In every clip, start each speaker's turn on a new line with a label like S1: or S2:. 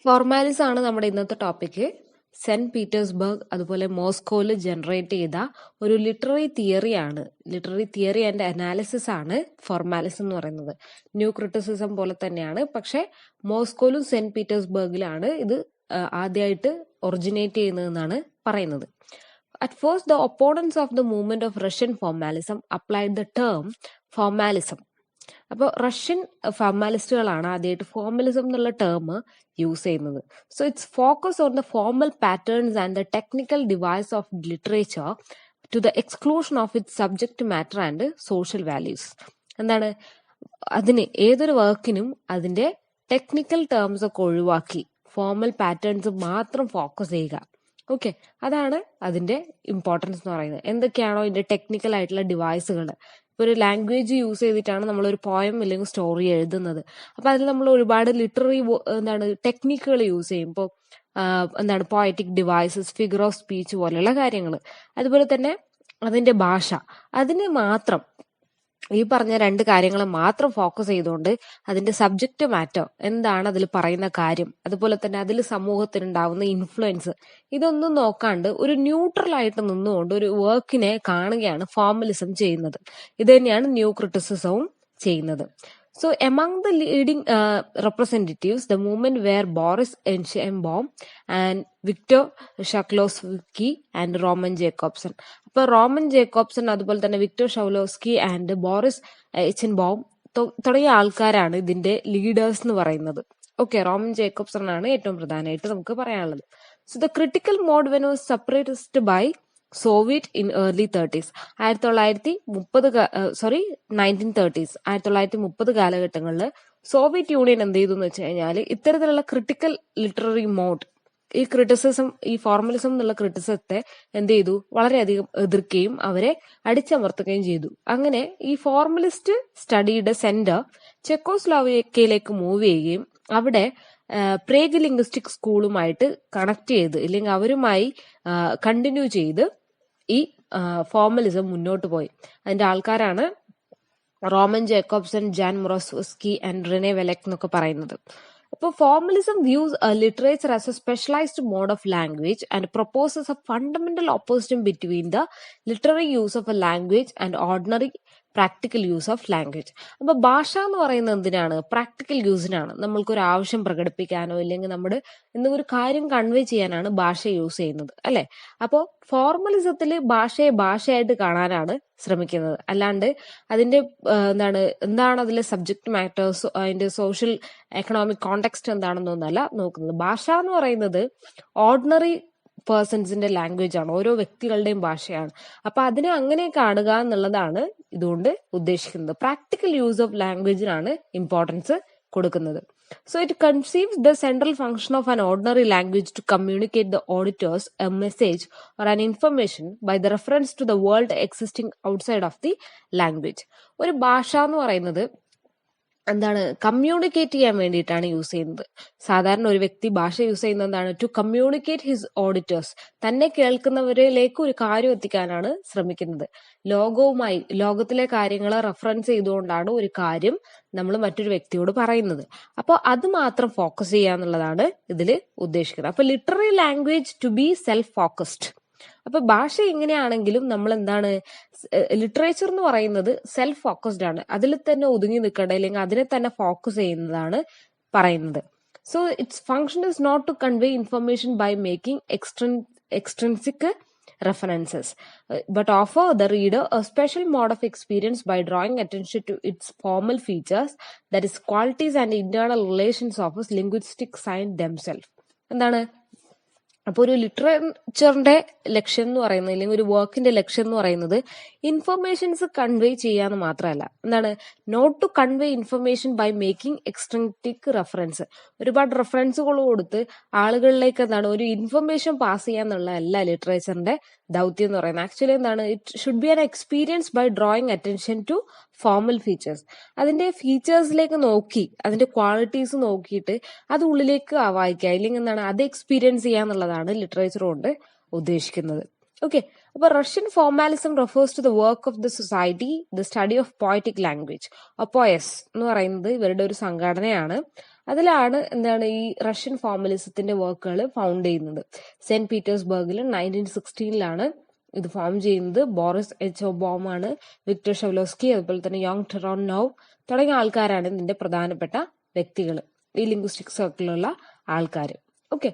S1: Formalism ആണ് നമ്മുടെ ഇന്നത്തെ ടോപ്പിക്ക്. സെന്റ് പീറ്റേഴ്സ്ബർഗ് അതുപോലെ മോസ്കോയിൽ ജനറേറ്റ് ചെയ്ത ഒരു ലിറ്റററി തിയറിയാണ്. ലിറ്റററി തിയറി ആൻഡ് അനാലിസിസ് ആണ് ഫോർമാലിസം എന്ന് പറയുന്നത്. ന്യൂ ക്രിറ്റിസിസം പോലെ തന്നെയാണ്, പക്ഷെ മോസ്കോയിലും സെന്റ് പീറ്റേഴ്സ്ബർഗിലാണ് ഇത് ആദ്യമായിട്ട് ഒറിജിനേറ്റ് ചെയ്യുന്നതെന്നാണ് പറയുന്നത്. At first, the opponents of the movement of Russian formalism applied the term formalism. അപ്പോൾ റഷ്യൻ ഫോർമാലിസ്റ്റുകളാണ് ആദ്യമായിട്ട് ഫോർമലിസം എന്നുള്ള ടേം യൂസ് ചെയ്യുന്നത്. So it's focus on the formal patterns and the technical device of literature to the exclusion of its subject matter and social values. എന്താണ് അതിന് ഏതൊരു വർക്കിനും അതിന്റെ ടെക്നിക്കൽ ടേംസ് ഒക്കെ ഒഴിവാക്കി ഫോർമൽ പാറ്റേൺസ് മാത്രം ഫോക്കസ് ചെയ്യുക. ഓക്കെ, അതാണ് അതിന്റെ ഇമ്പോർട്ടൻസ് എന്ന് പറയുന്നത്. എന്തൊക്കെയാണോ ഇതിന്റെ ടെക്നിക്കൽ ആയിട്ടുള്ള ഡിവൈസുകൾ. ഇപ്പൊ ഒരു ലാംഗ്വേജ് യൂസ് ചെയ്തിട്ടാണ് നമ്മൾ ഒരു പോയം അല്ലെങ്കിൽ സ്റ്റോറി എഴുതുന്നത്. അപ്പൊ അതിൽ നമ്മൾ ഒരുപാട് ലിറ്റററി ടെക്നിക്കുകൾ യൂസ് ചെയ്യും. ഇപ്പോൾ poetic devices, figure of speech പോലെയുള്ള കാര്യങ്ങൾ. അതുപോലെ തന്നെ അതിന്റെ ഭാഷ, അതിന് മാത്രം ഈ പറഞ്ഞ രണ്ട് കാര്യങ്ങൾ മാത്രം ഫോക്കസ് ചെയ്തുകൊണ്ട് അതിന്റെ സബ്ജക്റ്റ് മാറ്റർ എന്താണ്, അതിൽ പറയുന്ന കാര്യം, അതുപോലെ തന്നെ അതിൽ സമൂഹത്തിനുണ്ടാവുന്ന ഇൻഫ്ലുവൻസ്, ഇതൊന്നും നോക്കാണ്ട് ഒരു ന്യൂട്രൽ ആയിട്ട് നിന്നുകൊണ്ട് ഒരു വർക്കിനെ കാണുകയാണ് ഫോർമലിസം ചെയ്യുന്നത്. ഇത് തന്നെയാണ് ന്യൂ ക്രിറ്റിസിസവും ചെയ്യുന്നത്. So among the leading representatives, the movement were Boris Enschenbaum and Victor Shklovsky and Roman Jakobson. അപ്പോൾ റോമൻ ജേക്കോബ്സൺ അതുപോലെ തന്നെ വിക്ടർ ഷക്ലോവ്സ്കി ആൻഡ് ബോറിസ് എച്ചൻബോം തുടങ്ങിയ ആൾക്കാരാണ് ഇതിന്റെ ലീഡേഴ്സ് എന്ന് പറയുന്നത്. ഓക്കെ, റോമൻ ജേക്കോബ്സൺ ആണ് ഏറ്റവും പ്രധാനമായിട്ട് നമുക്ക് പറയാനുള്ളത്. So the critical mode when was separated by Soviet in early 30s. 1930s കാലഘട്ടങ്ങളിൽ സോവിയറ്റ് യൂണിയൻ എന്ത് ചെയ്തു എന്ന് വെച്ച് കഴിഞ്ഞാൽ ഇത്തരത്തിലുള്ള ക്രിട്ടിക്കൽ ലിറ്റററി മോഡ്, ഈ ക്രിറ്റിസിസം, ഈ ഫോർമലിസം എന്നുള്ള ക്രിറ്റിസത്തെ എന്ത് ചെയ്തു, വളരെയധികം എതിർക്കുകയും അവരെ അടിച്ചമർത്തുകയും ചെയ്തു. അങ്ങനെ ഈ ഫോർമലിസ്റ്റ് സ്റ്റഡിയുടെ സെന്റർ ചെക്കോസ്ലോവാക്യയിലേക്ക് മൂവ് ചെയ്യുകയും അവിടെ പ്രേഗ് ലിംഗ്വിസ്റ്റിക് സ്കൂളുമായിട്ട് കണക്ട് ചെയ്ത് അല്ലെങ്കിൽ അവരുമായി കണ്ടിന്യൂ ചെയ്ത് ഈ ഫോർമലിസം മുന്നോട്ട് പോയി. അതിന്റെ ആൾക്കാരാണ് Roman Jakobson, Jan Mukarovsky and Rene Wellek എന്നൊക്കെ പറയുന്നത്. അപ്പോൾ formalism views literature as a specialised mode of language and proposes a fundamental opposition between the literary use of a language and ordinary practical use of language. അപ്പൊ ഭാഷ എന്ന് പറയുന്നത് എന്തിനാണ്? Practical യൂസിനാണ്. നമ്മൾക്കൊരു ആവശ്യം പ്രകടിപ്പിക്കാനോ ഇല്ലെങ്കിൽ നമ്മുടെ എന്തെങ്കിലും ഒരു കാര്യം കൺവേ ചെയ്യാനാണ് ഭാഷ യൂസ് ചെയ്യുന്നത്, അല്ലെ? അപ്പോൾ ഫോർമലിസത്തിൽ ഭാഷയെ ഭാഷയായിട്ട് കാണാനാണ് ശ്രമിക്കുന്നത്. അല്ലാണ്ട് അതിന്റെ എന്താണ് അതിലെ സബ്ജക്ട് മാറ്റേഴ്സ്, അതിന്റെ സോഷ്യൽ എക്കണോമിക് കോണ്ടെക്സ്റ്റ് എന്താണെന്നൊന്നല്ല നോക്കുന്നത്. ഭാഷ എന്ന് പറയുന്നത് ഓർഡിനറി പേഴ്സൺസിന്റെ ലാംഗ്വേജ് ആണ്, ഓരോ വ്യക്തികളുടെയും ഭാഷയാണ്. അപ്പൊ അതിനെ അങ്ങനെ കാണുക എന്നുള്ളതാണ് ഇതുകൊണ്ട് ഉദ്ദേശിക്കുന്നത്. പ്രാക്ടിക്കൽ യൂസ് ഓഫ് ലാംഗ്വേജിനാണ് ഇമ്പോർട്ടൻസ് കൊടുക്കുന്നത്. So it conceives the central function of an ordinary language to communicate the auditors a message or an information by the reference to the world existing outside of the language. ഒരു ഭാഷ എന്ന് പറയുന്നത് communicate ചെയ്യാൻ വേണ്ടിയിട്ടാണ് use ചെയ്യുന്നത്. സാധാരണ ഒരു വ്യക്തി ഭാഷ യൂസ് ചെയ്യുന്നത് എന്താണ്? ടു കമ്മ്യൂണിക്കേറ്റ് ഹിസ് ഓഡിറ്റേഴ്സ്, തന്നെ കേൾക്കുന്നവരിലേക്ക് ഒരു കാര്യം എത്തിക്കാനാണ് ശ്രമിക്കുന്നത്. ലോകത്തിലെ കാര്യങ്ങളെ റെഫറൻസ് ചെയ്തുകൊണ്ടാണ് ഒരു കാര്യം നമ്മൾ മറ്റൊരു വ്യക്തിയോട് പറയുന്നത്. അപ്പോൾ അത് മാത്രം ഫോക്കസ് ചെയ്യുക എന്നുള്ളതാണ് ഇതിൽ ഉദ്ദേശിക്കുന്നത്. അപ്പൊ literary language to be self focused. അപ്പൊ ഭാഷ എങ്ങനെയാണെങ്കിലും നമ്മൾ ലിറ്ററേച്ചർ എന്ന് പറയുന്നത് സെൽഫ് ഫോക്കസ്ഡ് ആണ്. അതിൽ തന്നെ ഒതുങ്ങി നിൽക്കേണ്ട അല്ലെങ്കിൽ അതിനെ തന്നെ ഫോക്കസ് ചെയ്യുന്നതാണ് പറയുന്നത്. So its function is not to convey information by making extrinsic references, but offer the reader a special mode of experience by drawing attention to its formal features, that is qualities and internal relations of its linguistic sign themselves. അപ്പോൾ ഒരു ലിറ്ററേച്ചറിന്റെ ലക്ഷ്യം എന്ന് പറയുന്നത് അല്ലെങ്കിൽ ഒരു വർക്കിന്റെ ലക്ഷ്യം എന്ന് പറയുന്നത് ഇൻഫർമേഷൻസ് കൺവേ ചെയ്യാന്ന് മാത്രമല്ല. Not to convey information by making extrinsic reference. ഒരുപാട് റെഫറൻസുകൾ കൊടുത്ത് ആളുകളിലേക്ക് ഒരു ഇൻഫർമേഷൻ പാസ് ചെയ്യാന്നുള്ളതല്ല ലിറ്ററേച്ചറിന്റെ ദൗത്യം എന്ന് പറയുന്നത്. Actually it should be an experience by drawing attention to formal features. അതിന്റെ ഫീച്ചേഴ്സിലേക്ക് നോക്കി അതിന്റെ ക്വാളിറ്റീസ് നോക്കിയിട്ട് അത് ഉള്ളിലേക്ക് വായിക്കുക, ഇല്ലെങ്കിൽ അത് എക്സ്പീരിയൻസ് ചെയ്യാന്നുള്ളതാണ് ലിറ്ററേച്ചർ കൊണ്ട് ഉദ്ദേശിക്കുന്നത്. ഓക്കെ, അപ്പൊ Russian formalism refers to the work of the society, the study of poetic language. Opoyaz എന്ന് പറയുന്നത് ഇവരുടെ ഒരു സംഘടനയാണ്. അതിലാണ് ഈ റഷ്യൻ ഫോർമലിസത്തിന്റെ വർക്കുകൾ ഫൗണ്ട് ചെയ്യുന്നത്. സെന്റ് പീറ്റേഴ്സ്ബർഗിൽ 1916 ഇത് ഫോം ചെയ്യുന്നത്. ബോറിസ് എച്ച് ഒബോം ആണ്, വിക്ടർ ഷെവ്ലോസ്കി, അതുപോലെ തന്നെ യോങ് ടെറോനോവ് തുടങ്ങിയ ആൾക്കാരാണ് ഇതിന്റെ പ്രധാനപ്പെട്ട വ്യക്തികൾ, ഈ ലിംഗ്വിസ്റ്റിക് സർക്കിളിലുള്ള ആൾക്കാർ. ഓക്കെ,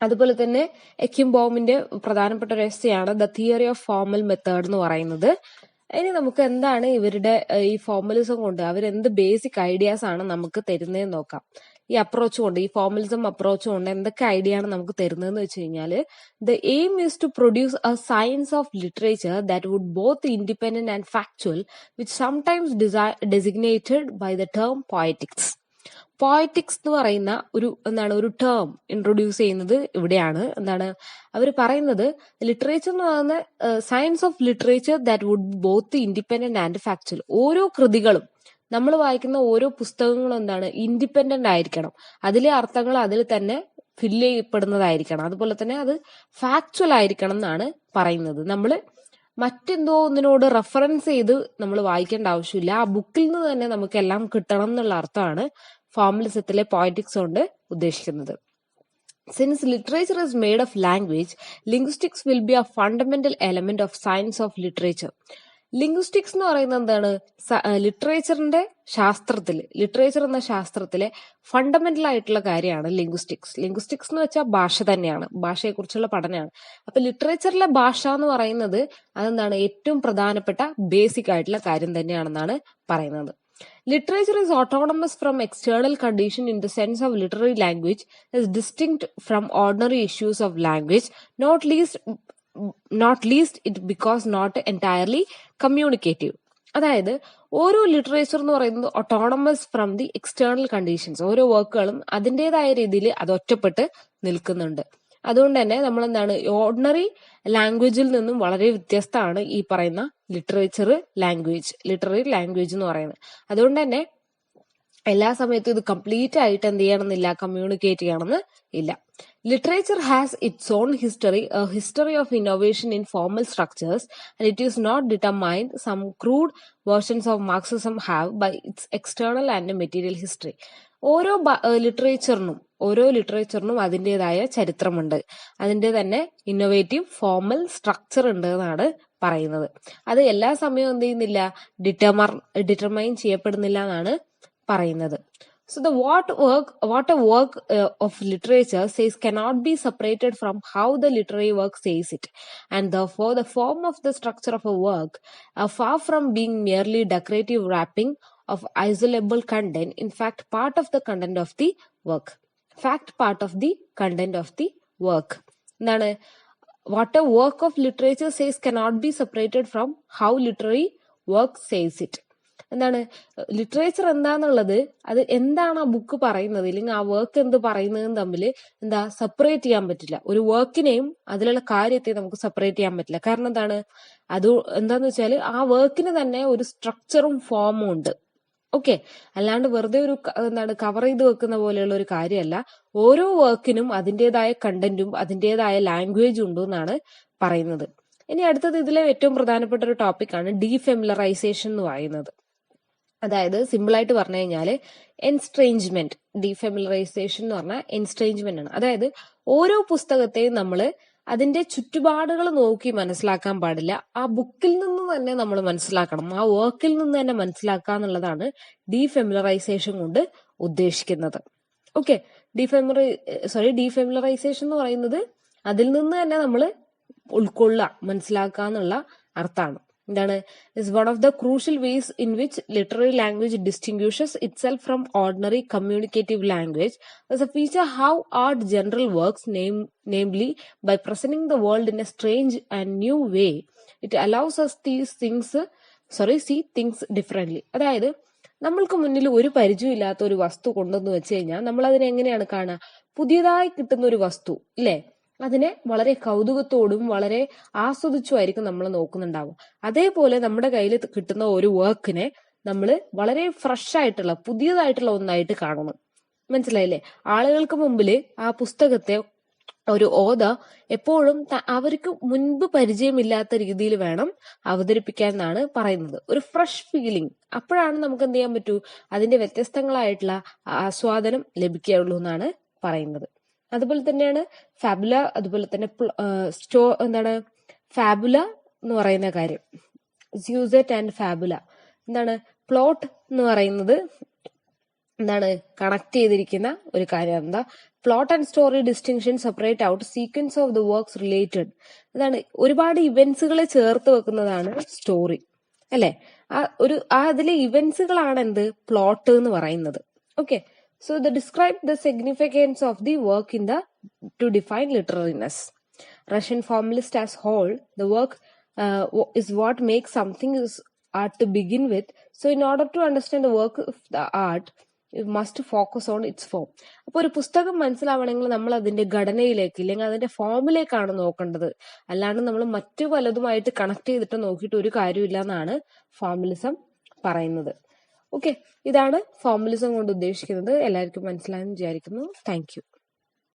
S1: അതുപോലെ തന്നെ എക്കിംബോമിന്റെ പ്രധാനപ്പെട്ട ഒരു എസ്സേയാണ് the theory of formal method എന്ന് പറയുന്നത്. ഇനി നമുക്ക് എന്താണ് ഇവരുടെ ഈ ഫോർമലിസം കൊണ്ട് അവരെന്ത് ബേസിക് ഐഡിയാസ് ആണ് നമുക്ക് തരുന്നതെന്ന് നോക്കാം. ഈ അപ്രോച്ച് കൊണ്ട്, ഈ ഫോർമലിസം അപ്രോച്ച് കൊണ്ട് എന്തൊക്കെ ഐഡിയ ആണ് നമുക്ക് തരുന്നതെന്ന് വെച്ച് കഴിഞ്ഞാല്, the aim is to produce a science of literature that would both independent and factual which sometimes designated by the term poetics. Poetics എന്ന് പറയുന്ന ഒരു ടേം ഇൻട്രൊഡ്യൂസ് ചെയ്യുന്നത് ഇവിടെയാണ്. അവർ പറയുന്നത് ലിറ്ററേച്ചർ എന്ന് പറയുന്ന science of literature that would both independent and factual. ഓരോ കൃതികളും, നമ്മൾ വായിക്കുന്ന ഓരോ പുസ്തകങ്ങളും ഇൻഡിപെൻഡന്റ് ആയിരിക്കണം, അതിലെ അർത്ഥങ്ങൾ അതിൽ തന്നെ ഫില്ല് ചെയ്യപ്പെടുന്നതായിരിക്കണം, അതുപോലെ തന്നെ അത് ഫാക്ച്വൽ ആയിരിക്കണം എന്നാണ് പറയുന്നത്. നമ്മൾ മറ്റെന്തോ ഒന്നിനോട് റെഫറൻസ് ചെയ്ത് നമ്മൾ വായിക്കേണ്ട ആവശ്യമില്ല, ആ ബുക്കിൽ നിന്ന് തന്നെ നമുക്ക് എല്ലാം കിട്ടണം എന്നുള്ള അർത്ഥമാണ് ഫോർമലിസത്തിലെ പോയറ്റിക്സ് കൊണ്ട് ഉദ്ദേശിക്കുന്നത്. Since literature is made of language, linguistics will be a fundamental element of science of literature. Linguistics എന്ന് പറയുന്നത് എന്താണ്? ലിറ്ററേച്ചറിന്റെ ശാസ്ത്രത്തിൽ, ലിറ്ററേച്ചർ എന്ന ശാസ്ത്രത്തിലെ ഫണ്ടമെന്റൽ ആയിട്ടുള്ള കാര്യമാണ് ലിംഗ്വിസ്റ്റിക്സ്. ലിംഗ്വിസ്റ്റിക്സ് എന്ന് വെച്ചാൽ ഭാഷ തന്നെയാണ്, ഭാഷയെക്കുറിച്ചുള്ള പഠനമാണ്. അപ്പൊ ലിറ്ററേച്ചറിലെ ഭാഷ എന്ന് പറയുന്നത് ഏറ്റവും പ്രധാനപ്പെട്ട ബേസിക് ആയിട്ടുള്ള കാര്യം തന്നെയാണെന്നാണ് പറയുന്നത്. Literature is autonomous from external condition in the sense of literary language is distinct from ordinary issues of language, not least it because not entirely communicative. അതായത് ഓരോ ലിറ്ററേച്ചർ എന്ന് പറയുന്നത് autonomous from the external conditions. ഓരോ വർക്കുകളും അതിൻ്റെതായ രീതിയിൽ അത് ഒറ്റപ്പെട്ട് നിൽക്കുന്നുണ്ട്. അതുകൊണ്ട് തന്നെ നമ്മൾ ഓർഡിനറി ലാംഗ്വേജിൽ നിന്നും വളരെ വ്യത്യസ്തമാണ് ഈ പറയുന്ന ലിറ്റററി ലാംഗ്വേജ് എന്ന് പറയുന്നത്. അതുകൊണ്ട് തന്നെ എല്ലാ സമയത്തും ഇത് കംപ്ലീറ്റ് ആയിട്ട് എന്ത് ചെയ്യണമെന്നില്ല, കമ്മ്യൂണിക്കേറ്റ് ചെയ്യണമെന്ന് ഇല്ല. Literature has its own history, a history of innovation in formal structures, and it is not determined, some crude versions of Marxism have, by its external and material history. ഓരോ ലിറ്ററേച്ചറിനും അതിൻ്റെതായ ചരിത്രമുണ്ട്, അതിൻ്റെ തന്നെ ഇന്നോവേറ്റീവ് ഫോർമൽ സ്ട്രക്ചർ ഉണ്ട് എന്നാണ് പറയുന്നത്. അത് എല്ലാ സമയവും എന്ത് ചെയ്യുന്നില്ല, ഡിറ്റർമൈൻ ചെയ്യപ്പെടുന്നില്ല എന്നാണ് പറയുന്നത്. So what a work of literature says cannot be separated from how the literary work says it, and therefore the form of the structure of a work are far from being merely decorative wrapping of isolable content, in fact part of the content of the work. What a work of literature says cannot be separated from how literary work says it. Literature എന്താന്നുള്ളത്, അത് എന്താണ് ആ book പറയുന്നത് അല്ലെങ്കിൽ ആ work എന്ത് പറയുന്നതും തമ്മിൽ സെപ്പറേറ്റ് ചെയ്യാൻ പറ്റില്ല. ഒരു വർക്കിനെയും അതിലുള്ള കാര്യത്തെയും നമുക്ക് സെപ്പറേറ്റ് ചെയ്യാൻ പറ്റില്ല. കാരണം എന്താന്ന് വെച്ചാൽ ആ വർക്കിന് തന്നെ ഒരു സ്ട്രക്ചറും ഫോമും ഉണ്ട്. ഓക്കെ, അല്ലാണ്ട് വെറുതെ ഒരു കവർ ചെയ്ത് വെക്കുന്ന പോലെയുള്ള ഒരു കാര്യമല്ല. ഓരോ വർക്കിനും അതിൻ്റെതായ കണ്ടന്റും അതിൻ്റെതായ ലാംഗ്വേജും ഉണ്ട് എന്നാണ് പറയുന്നത്. ഇനി അടുത്തത് ഇതിലെ ഏറ്റവും പ്രധാനപ്പെട്ട ഒരു ടോപ്പിക്കാണ് ഡീഫെമിലറൈസേഷൻ എന്ന് പറയുന്നത്. അതായത് സിമ്പിളായിട്ട് പറഞ്ഞു കഴിഞ്ഞാൽ എൻസ്ട്രേഞ്ച്മെന്റ്. ഡീഫെമിലറൈസേഷൻ എന്ന് പറഞ്ഞാൽ എൻസ്ട്രേഞ്ച്മെന്റ് ആണ്. അതായത് ഓരോ പുസ്തകത്തെയും നമ്മൾ അതിന്റെ ചുറ്റുപാടുകൾ നോക്കി മനസ്സിലാക്കാൻ പാടില്ല, ആ ബുക്കിൽ നിന്ന് തന്നെ നമ്മൾ മനസ്സിലാക്കണം, ആ വർക്കിൽ നിന്ന് തന്നെ മനസ്സിലാക്കുക എന്നുള്ളതാണ് ഡീഫെമിലറൈസേഷൻ കൊണ്ട് ഉദ്ദേശിക്കുന്നത്. ഓക്കെ, ഡീഫെമിലറൈസേഷൻ എന്ന് പറയുന്നത് അതിൽ നിന്ന് തന്നെ നമ്മൾ ഉൾക്കൊള്ളുക, മനസ്സിലാക്കുക എന്നുള്ള അർത്ഥമാണ്. is one of the crucial ways in which literary language distinguishes itself from ordinary communicative language as a feature how art general works, namely by presenting the world in a strange and new way. It allows us see things differently. അതായത് നമ്മൾക്ക് മുന്നിൽ ഒരു പരിചയമില്ലാത്ത ഒരു വസ്തു കൊണ്ടെന്ന് വെച്ച് കഴിഞ്ഞാൽ നമ്മൾ അതിനെ എങ്ങനെയാണ് കാണുക? പുതിയതായി കിട്ടുന്ന ഒരു വസ്തു ഇല്ലേ, അതിനെ വളരെ കൗതുകത്തോടും വളരെ ആസ്വദിച്ചുമായിരിക്കും നമ്മൾ നോക്കുന്നുണ്ടാവും. അതേപോലെ നമ്മുടെ കയ്യിൽ കിട്ടുന്ന ഒരു വർക്കിനെ നമ്മൾ വളരെ ഫ്രഷ് ആയിട്ടുള്ള പുതിയതായിട്ടുള്ള ഒന്നായിട്ട് കാണണം. മനസ്സിലായില്ലേ? ആളുകൾക്ക് മുമ്പിൽ ആ പുസ്തകത്തെ ഒരു ഓഥർ എപ്പോഴും അവർക്ക് മുൻപ് പരിചയമില്ലാത്ത രീതിയിൽ വേണം അവതരിപ്പിക്കാൻ എന്നാണ് പറയുന്നത്. ഒരു ഫ്രഷ് ഫീലിംഗ്, അപ്പോഴാണ് നമുക്ക് എന്ത് ചെയ്യാൻ പറ്റൂ, അതിന്റെ വ്യത്യസ്തങ്ങളായിട്ടുള്ള ആസ്വാദനം ലഭിക്കുകയുള്ളൂ എന്നാണ് പറയുന്നത്. അതുപോലെ തന്നെയാണ് ഫാബുല, അതുപോലെ തന്നെ ഫാബുല എന്ന് പറയുന്ന കാര്യം, സ്യൂസെറ്റ് ആൻഡ് ഫാബുല എന്താണ്, പ്ലോട്ട് എന്ന് പറയുന്നത് എന്താണ്, കണക്ട് ചെയ്തിരിക്കുന്ന ഒരു കാര്യം. എന്താ, plot and story distinction separate out sequence of the works related. അതാണ് ഒരുപാട് ഇവന്റ്സുകളെ ചേർത്ത് വെക്കുന്നതാണ് സ്റ്റോറി, അല്ലെ? അതിലെ ഇവന്റ്സുകളാണ് എന്ത്, പ്ലോട്ട് എന്ന് പറയുന്നത്. Okay, so the describe the significance of the work in to define literariness. Russian formalist as whole, the work is what makes something is art to begin with. So in order to understand the work of the art, you must focus on its form. അപ്പോൾ ഒരു പുസ്തകം മനസ്സിലാവണമെങ്കിൽ നമ്മൾ അതിന്റെ ഘടനയിലേക്ക് ഇല്ലെങ്കിൽ അതിന്റെ ഫോമിലേക്കാണ് നോക്കേണ്ടത്, അല്ലാണ്ട് നമ്മൾ മറ്റു പലതുമായിട്ട് കണക്ട് ചെയ്തിട്ട് നോക്കിയിട്ട് ഒരു കാര്യമില്ല എന്നാണ് ഫോർമലിസം പറയുന്നത്. ഓക്കെ, ഇതാണ് ഫോർമലിസം കൊണ്ട് ഉദ്ദേശിക്കുന്നത്. എല്ലാവർക്കും മനസ്സിലായെന്ന് വിചാരിക്കുന്നു. Thank you.